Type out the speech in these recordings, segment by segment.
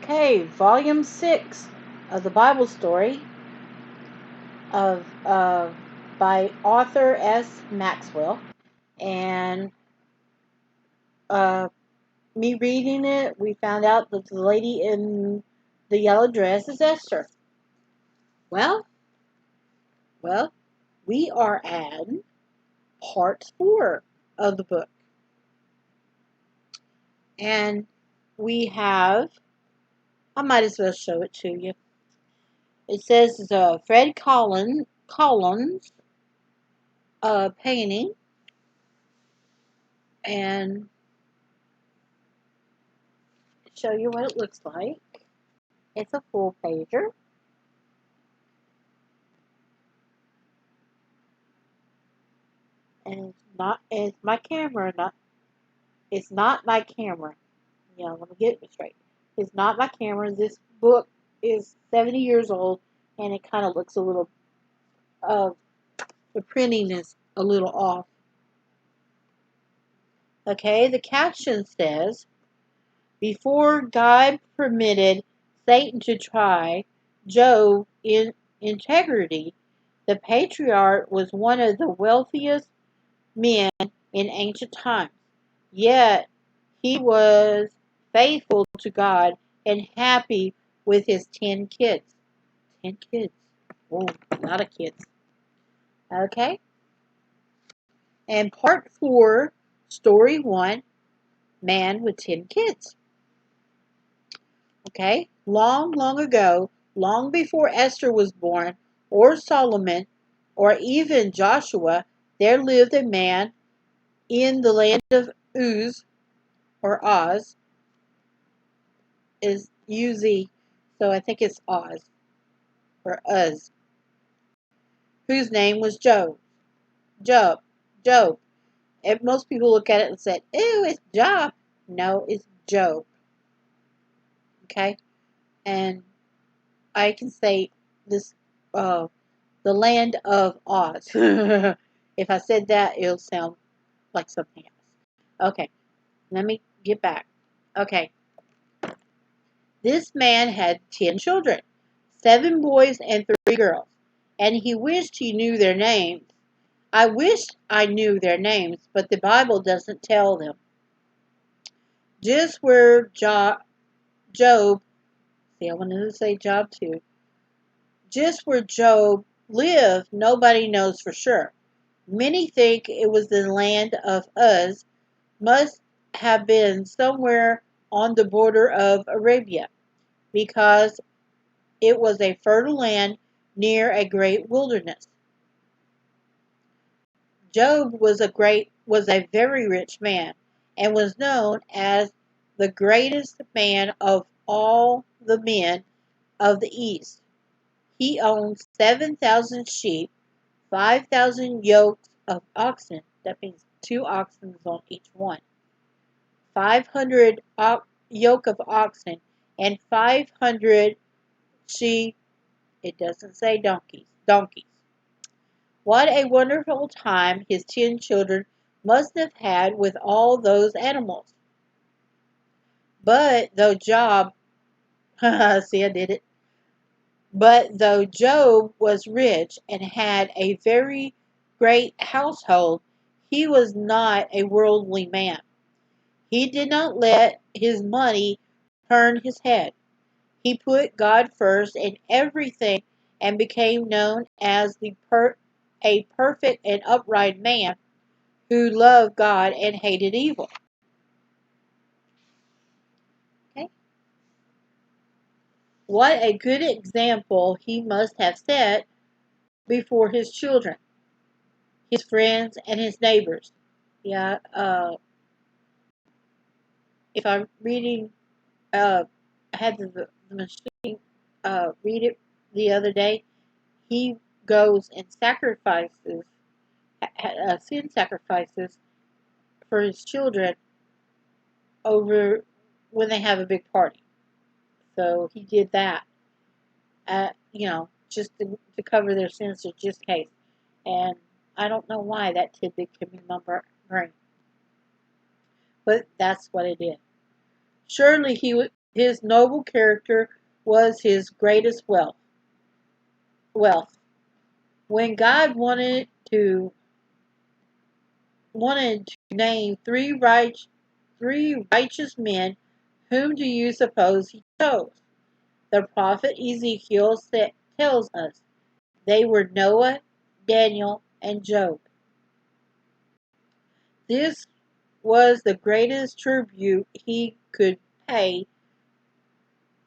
Okay, Volume 6 of the Bible story of by Arthur S Maxwell, and uh, me reading it, we found out that the lady in the yellow dress is Esther. Well, well, we are at part 4 of the book, and we have. I might as well show it to you. It says Fred Collins painting, and show you what it looks like. It's a full pager, and it's my camera. It's not my camera. Yeah, let me get it straight. It's not my camera. This book is 70 years old, and it kind of looks a little. Uh, the printing is a little off. Okay, the caption says, "Before God permitted Satan to try Job in integrity, the patriarch was one of the wealthiest men in ancient times. Yet he was faithful to God and happy with his 10 kids." 10 kids. Oh, a lot of kids. Okay. And part 4, story 1, man with 10 kids. Okay. Long, long ago, long before Esther was born, or Solomon, or even Joshua, there lived a man in the land of Uz, or Oz, is UZ, so I think it's Oz, or Uz, whose name was Job. Job. Job. And most people look at it and say, "Ew, it's Job." No, it's Job. Okay? And I can say this, the land of Oz. If I said that, it'll sound like something else. Okay, let me get back. Okay, this man had 10 children, 7 boys and 3 girls, and he wished he knew their names. I wish I knew their names, but the Bible doesn't tell them. Just where Job, see, I wanted to say Job too. Just where Job lived, nobody knows for sure. Many think it was the land of Uz, must have been somewhere on the border of Arabia, because it was a fertile land near a great wilderness. Job was a very rich man, and was known as the greatest man of all the men of the East. He owned 7,000 sheep, 5,000 yokes of oxen, that means 2 oxen on each one, 500 yoke of oxen, and 500 sheep, it doesn't say donkeys. What a wonderful time his 10 children must have had with all those animals. But though Job, see, I did it. But though Job was rich and had a very great household, he was not a worldly man. He did not let his money turn his head. He put God first in everything and became known as a perfect and upright man who loved God and hated evil. Okay? What a good example he must have set before his children, his friends, and his neighbors. Yeah, if I'm reading, I had the machine read it the other day. He goes and sacrifices, sin sacrifices for his children over when they have a big party. So he did that, just to cover their sins, just in case. And I don't know why that tidbit came in my brain, but that's what it is. Surely he His noble character was his greatest wealth. When God wanted to name three righteous men, whom do you suppose he chose? The prophet Ezekiel tells us they were Noah, Daniel, and Job. This was the greatest tribute he could pay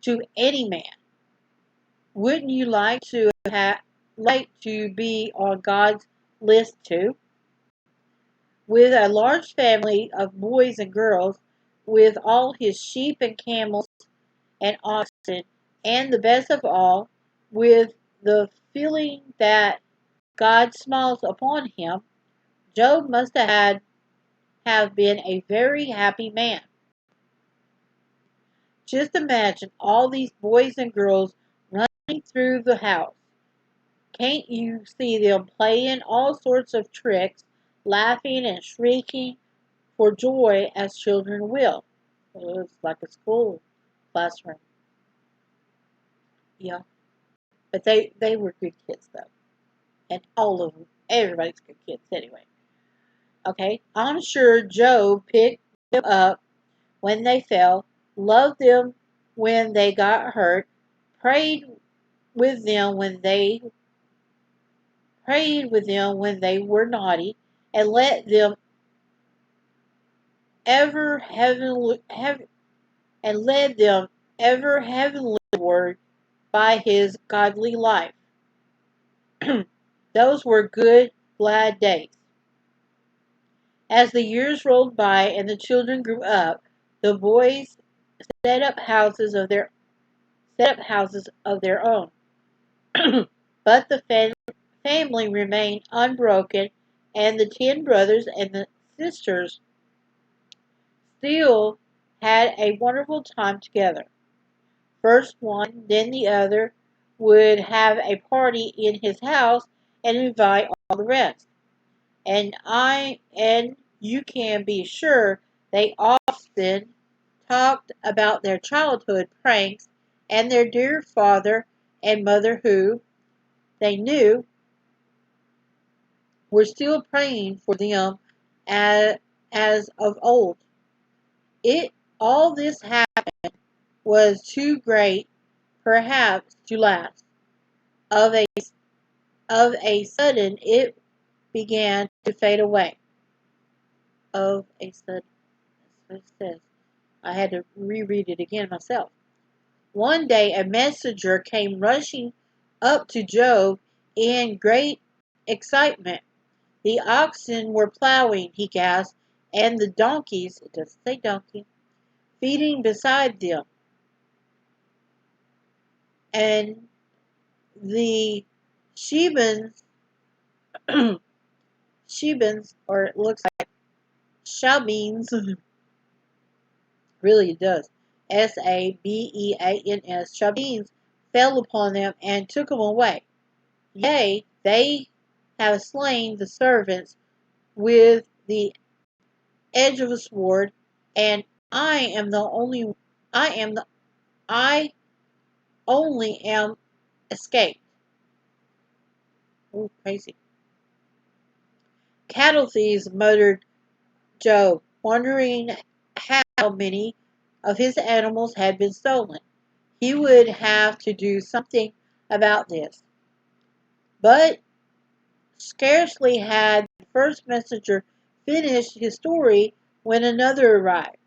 to any man. Wouldn't you like to be on God's list too? With a large family of boys and girls, with all his sheep and camels and oxen, and the best of all, with the feeling that God smiles upon him, Job must have been a very happy man. Just imagine all these boys and girls running through the house. Can't you see them playing all sorts of tricks, laughing and shrieking for joy as children will? Well, it's like a school classroom. Yeah. But they were good kids though. And all of them, everybody's good kids anyway. Okay? I'm sure Job picked them up when they fell, loved them when they got hurt, prayed with them when they were naughty, and let them ever heavenly have and led them ever heavenward by his godly life. Those were good, glad days. As the years rolled by and the children grew up, the boys set up houses of their own. But the family remained unbroken, and the 10 brothers and the sisters still had a wonderful time together. First one, then the other would have a party in his house and invite all the rest. And you can be sure they often talked about their childhood pranks and their dear father and mother who, they knew, were still praying for them as of old. It all this was too great, perhaps, to last. Of a sudden, it began to fade away. Of a sudden, that's what it says. I had to reread it again myself. One day, a messenger came rushing up to Job in great excitement. The oxen were plowing, he gasped, and the donkeys, it doesn't say donkey, feeding beside them. And the Shebans, Shebans, or it looks like Shabines, really it does, Sabeans, Shabines fell upon them and took them away. Yea, they have slain the servants with the edge of a sword, and I am the only I am the I only am escaped. Oh, crazy. Cattle thieves, muttered Job, wondering how many of his animals had been stolen. He would have to do something about this. But scarcely had the first messenger finished his story when another arrived.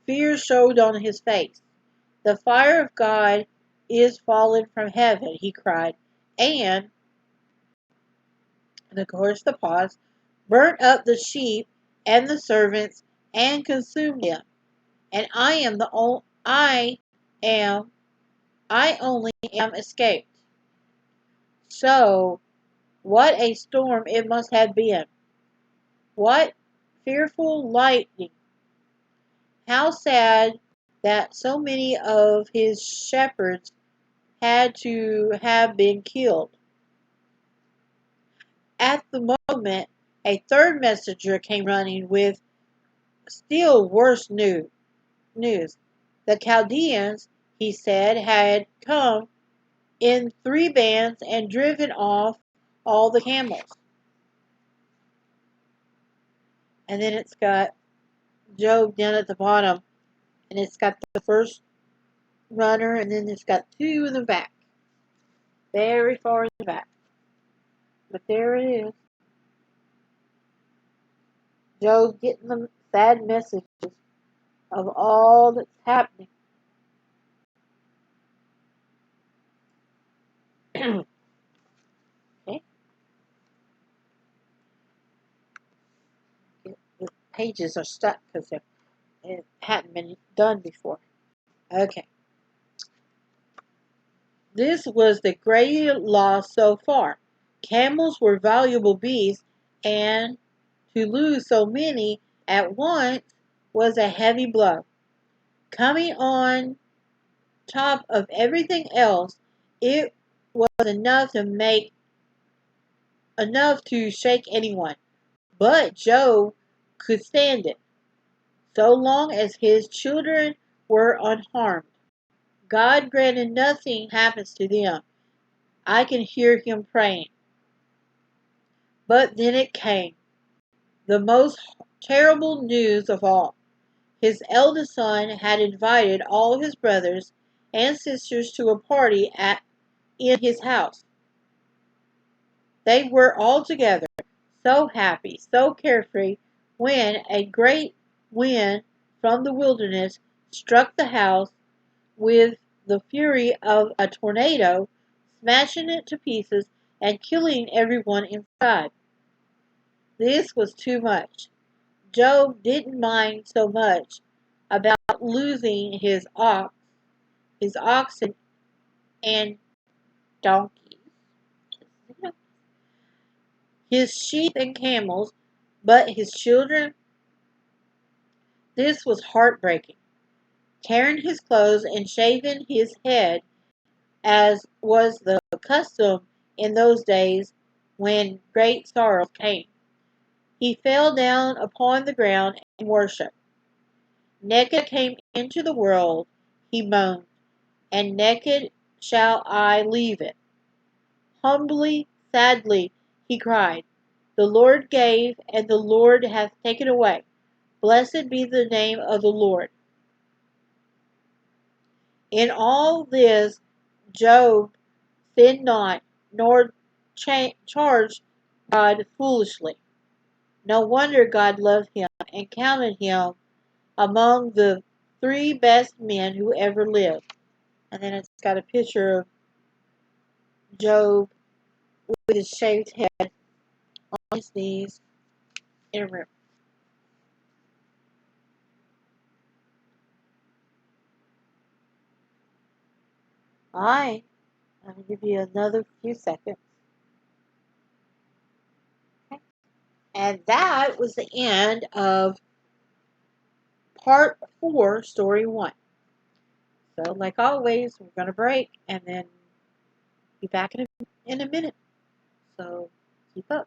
Fear showed on his face. The fire of God is fallen from heaven, he cried, and of course the pause, burnt up the sheep and the servants and consumed them. And am I only am escaped. So what a storm it must have been. What fearful lightning. How sad that so many of his shepherds had to have been killed. At the moment, a third messenger came running with still worse news. The Chaldeans, he said, had come in 3 bands and driven off all the camels. And then it's got Job down at the bottom, and it's got the first runner, and then it's got 2 in the back, very far in the back. But there it is. Job getting the sad messages of all that's happening. Okay. The pages are stuck because it hadn't been done before. Okay. This was the great loss so far. Camels were valuable beasts, and to lose so many at once was a heavy blow. Coming on top of everything else, it was enough to shake anyone. But Job could stand it, so long as his children were unharmed. God granted nothing happens to them. I can hear him praying. But then it came, the most terrible news of all. His eldest son had invited all his brothers and sisters to a party in his house. They were all together, so happy, so carefree, when a great wind from the wilderness struck the house with the fury of a tornado, smashing it to pieces and killing everyone inside. This was too much. Job didn't mind so much about losing his oxen and donkeys, his sheep and camels, but his children. This was heartbreaking. Tearing his clothes and shaving his head, as was the custom in those days when great sorrow came, he fell down upon the ground and worshipped. Naked came into the world, he moaned, and naked shall I leave it. Humbly, sadly, he cried, the Lord gave, and the Lord hath taken away. Blessed be the name of the Lord. In all this, Job sinned not, nor charged God foolishly. No wonder God loved him and counted him among the 3 best men who ever lived. And then it's got a picture of Job with his shaved head on his knees in a room. Alright, I'm going to give you another few seconds. Okay. And that was the end of part 4, story 1. So, like always, we're going to break and then be back in a minute. So, keep up.